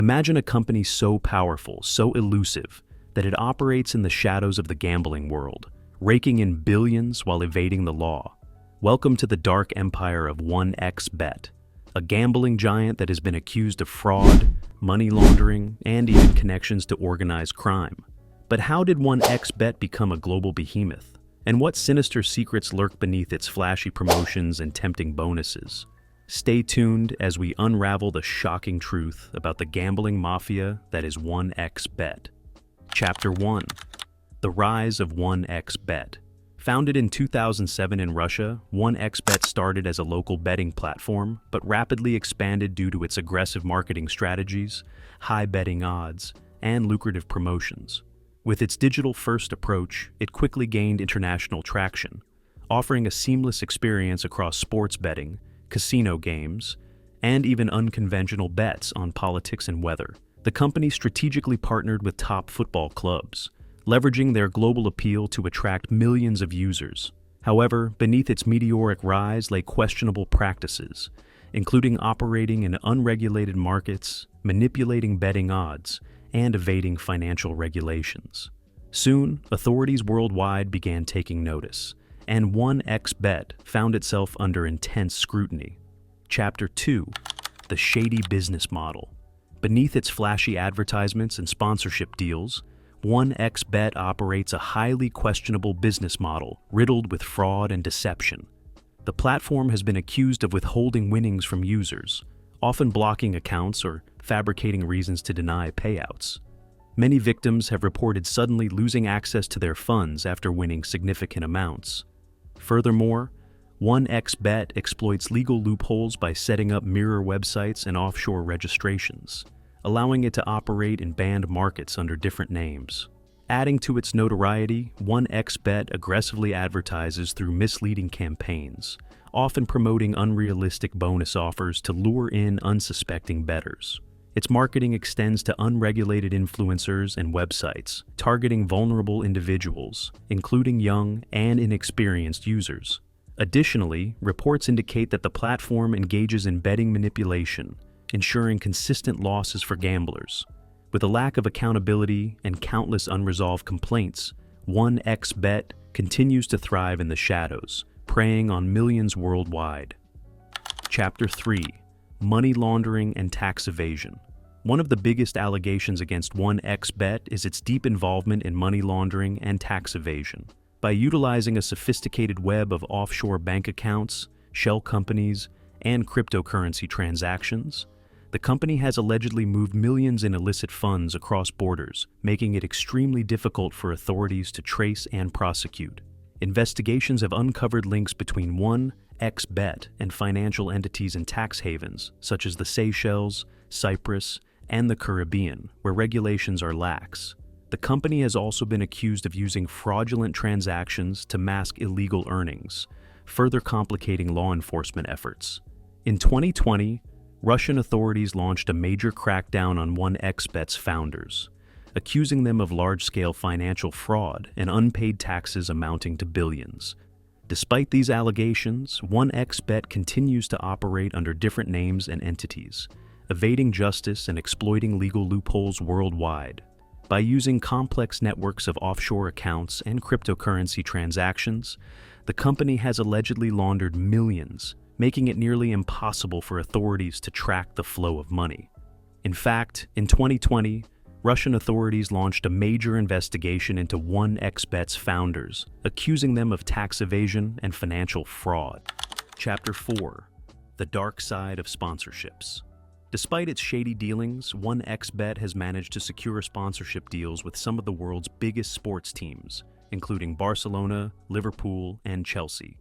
Imagine a company so powerful, so elusive, that it operates in the shadows of the gambling world, raking in billions while evading the law. Welcome to the dark empire of 1xBet, a gambling giant that has been accused of fraud, money laundering, and even connections to organized crime. But how did 1xBet become a global behemoth? And what sinister secrets lurk beneath its flashy promotions and tempting bonuses? Stay tuned as we unravel the shocking truth about the gambling mafia that is 1xBet. Chapter 1. The Rise of 1xBet. Founded in 2007 in Russia, 1xBet started as a local betting platform, but rapidly expanded due to its aggressive marketing strategies, high betting odds, and lucrative promotions. With its digital-first approach, it quickly gained international traction, offering a seamless experience across sports betting, casino games, and even unconventional bets on politics and weather. The company strategically partnered with top football clubs, leveraging their global appeal to attract millions of users. However, beneath its meteoric rise lay questionable practices, including operating in unregulated markets, manipulating betting odds, and evading financial regulations. Soon, authorities worldwide began taking notice, and 1xBet found itself under intense scrutiny. Chapter 2. The Shady Business Model. Beneath its flashy advertisements and sponsorship deals, 1xBet operates a highly questionable business model riddled with fraud and deception. The platform has been accused of withholding winnings from users, often blocking accounts or fabricating reasons to deny payouts. Many victims have reported suddenly losing access to their funds after winning significant amounts. Furthermore, 1xBet exploits legal loopholes by setting up mirror websites and offshore registrations, allowing it to operate in banned markets under different names. Adding to its notoriety, 1xBet aggressively advertises through misleading campaigns, often promoting unrealistic bonus offers to lure in unsuspecting bettors. Its marketing extends to unregulated influencers and websites, targeting vulnerable individuals, including young and inexperienced users. Additionally, reports indicate that the platform engages in betting manipulation, ensuring consistent losses for gamblers. With a lack of accountability and countless unresolved complaints, 1xBet continues to thrive in the shadows, preying on millions worldwide. Chapter 3. Money laundering and tax evasion. One of the biggest allegations against 1xBet is its deep involvement in money laundering and tax evasion. By utilizing a sophisticated web of offshore bank accounts, shell companies, and cryptocurrency transactions, the company has allegedly moved millions in illicit funds across borders, making it extremely difficult for authorities to trace and prosecute. Investigations have uncovered links between 1xBet and financial entities in tax havens, such as the Seychelles, Cyprus, and the Caribbean, where regulations are lax. The company has also been accused of using fraudulent transactions to mask illegal earnings, further complicating law enforcement efforts. In 2020, Russian authorities launched a major crackdown on 1xBet's founders, accusing them of large-scale financial fraud and unpaid taxes amounting to billions. Despite these allegations, 1xBet continues to operate under different names and entities, evading justice and exploiting legal loopholes worldwide. By using complex networks of offshore accounts and cryptocurrency transactions, the company has allegedly laundered millions, making it nearly impossible for authorities to track the flow of money. In fact, in 2020, Russian authorities launched a major investigation into 1xBet's founders, accusing them of tax evasion and financial fraud. Chapter 4. The Dark Side of Sponsorships. Despite its shady dealings, 1xBet has managed to secure sponsorship deals with some of the world's biggest sports teams, including Barcelona, Liverpool, and Chelsea.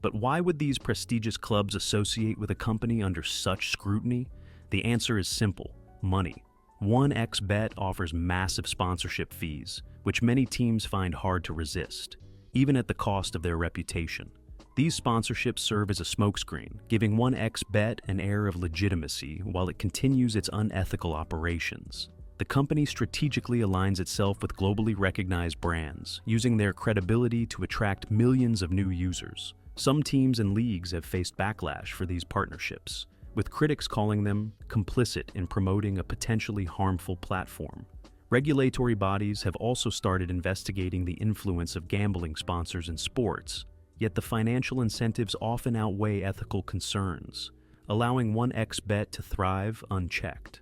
But why would these prestigious clubs associate with a company under such scrutiny? The answer is simple: money. 1xBet offers massive sponsorship fees, which many teams find hard to resist, even at the cost of their reputation. These sponsorships serve as a smokescreen, giving 1xBet an air of legitimacy while it continues its unethical operations. The company strategically aligns itself with globally recognized brands, using their credibility to attract millions of new users. Some teams and leagues have faced backlash for these partnerships, with critics calling them complicit in promoting a potentially harmful platform. Regulatory bodies have also started investigating the influence of gambling sponsors in sports, yet the financial incentives often outweigh ethical concerns, allowing 1xBet to thrive unchecked.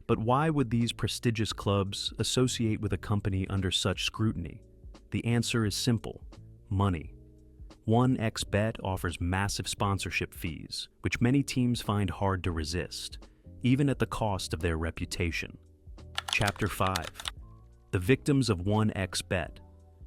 But why would these prestigious clubs associate with a company under such scrutiny? The answer is simple: money. 1xBet offers massive sponsorship fees, which many teams find hard to resist, even at the cost of their reputation. Chapter 5. The victims of 1xBet.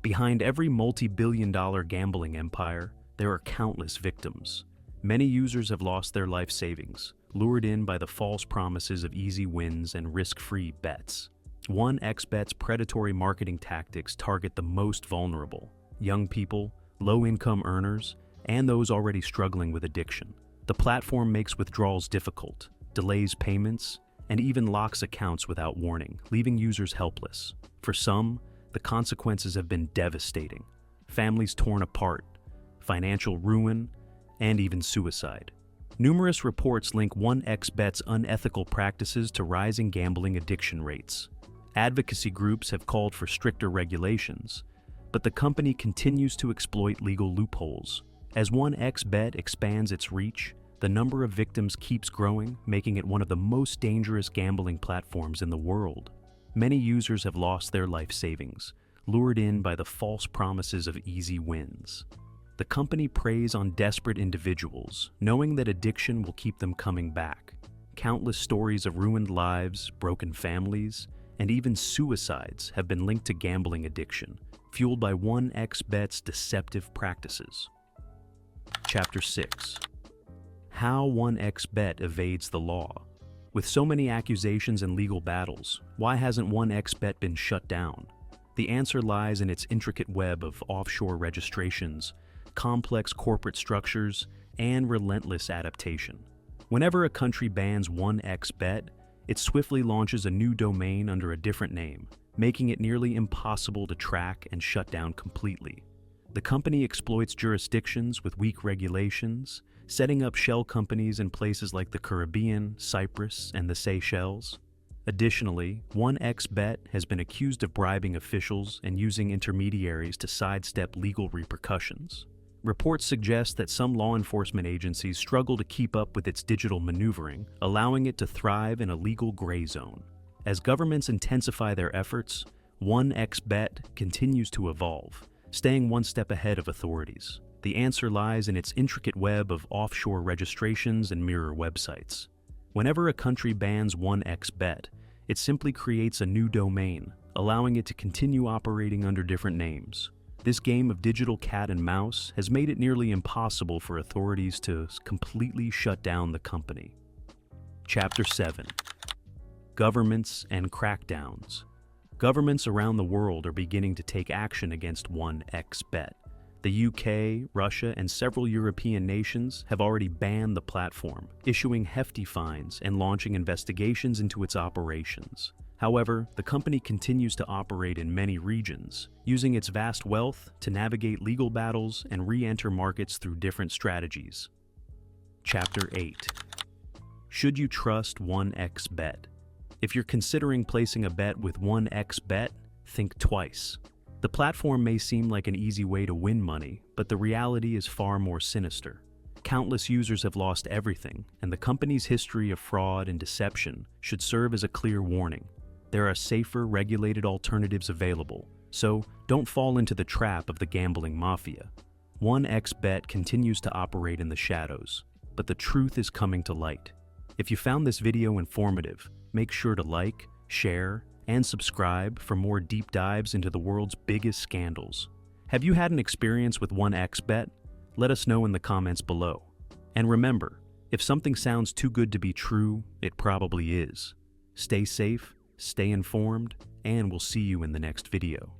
Behind every multi-billion-dollar gambling empire, there are countless victims. Many users have lost their life savings, lured in by the false promises of easy wins and risk-free bets. 1xBet's predatory marketing tactics target the most vulnerable: young people, low-income earners, and those already struggling with addiction. The platform makes withdrawals difficult, delays payments, and even locks accounts without warning, leaving users helpless. For some, the consequences have been devastating: families torn apart, financial ruin, and even suicide. Numerous reports link 1xBet's unethical practices to rising gambling addiction rates. Advocacy groups have called for stricter regulations, but the company continues to exploit legal loopholes. As 1xBet expands its reach, the number of victims keeps growing, making it one of the most dangerous gambling platforms in the world. Many users have lost their life savings, lured in by the false promises of easy wins. The company preys on desperate individuals, knowing that addiction will keep them coming back. Countless stories of ruined lives, broken families, and even suicides have been linked to gambling addiction, fueled by 1xBet's deceptive practices. Chapter 6. How 1xBet evades the law. With so many accusations and legal battles, why hasn't 1xBet been shut down? The answer lies in its intricate web of offshore registrations, complex corporate structures, and relentless adaptation. Whenever a country bans 1xBet, it swiftly launches a new domain under a different name, making it nearly impossible to track and shut down completely. The company exploits jurisdictions with weak regulations, setting up shell companies in places like the Caribbean, Cyprus, and the Seychelles. Additionally, 1xBet has been accused of bribing officials and using intermediaries to sidestep legal repercussions. Reports suggest that some law enforcement agencies struggle to keep up with its digital maneuvering, allowing it to thrive in a legal gray zone. As governments intensify their efforts, 1xBet continues to evolve, staying one step ahead of authorities. The answer lies in its intricate web of offshore registrations and mirror websites. Whenever a country bans 1xBet, it simply creates a new domain, allowing it to continue operating under different names. This game of digital cat and mouse has made it nearly impossible for authorities to completely shut down the company. Chapter 7. Governments and crackdowns. Governments around the world are beginning to take action against 1xBet. The UK, Russia, and several European nations have already banned the platform, issuing hefty fines and launching investigations into its operations. However, the company continues to operate in many regions, using its vast wealth to navigate legal battles and re-enter markets through different strategies. Chapter 8. Should you trust 1xBet? If you're considering placing a bet with 1xBet, think twice. The platform may seem like an easy way to win money, but the reality is far more sinister. Countless users have lost everything, and the company's history of fraud and deception should serve as a clear warning. There are safer, regulated alternatives available, so don't fall into the trap of the gambling mafia. 1xBet continues to operate in the shadows, but the truth is coming to light. If you found this video informative, make sure to like, share, and subscribe for more deep dives into the world's biggest scandals. Have you had an experience with 1xBet? Let us know in the comments below. And remember, if something sounds too good to be true, it probably is. Stay safe, stay informed, and we'll see you in the next video.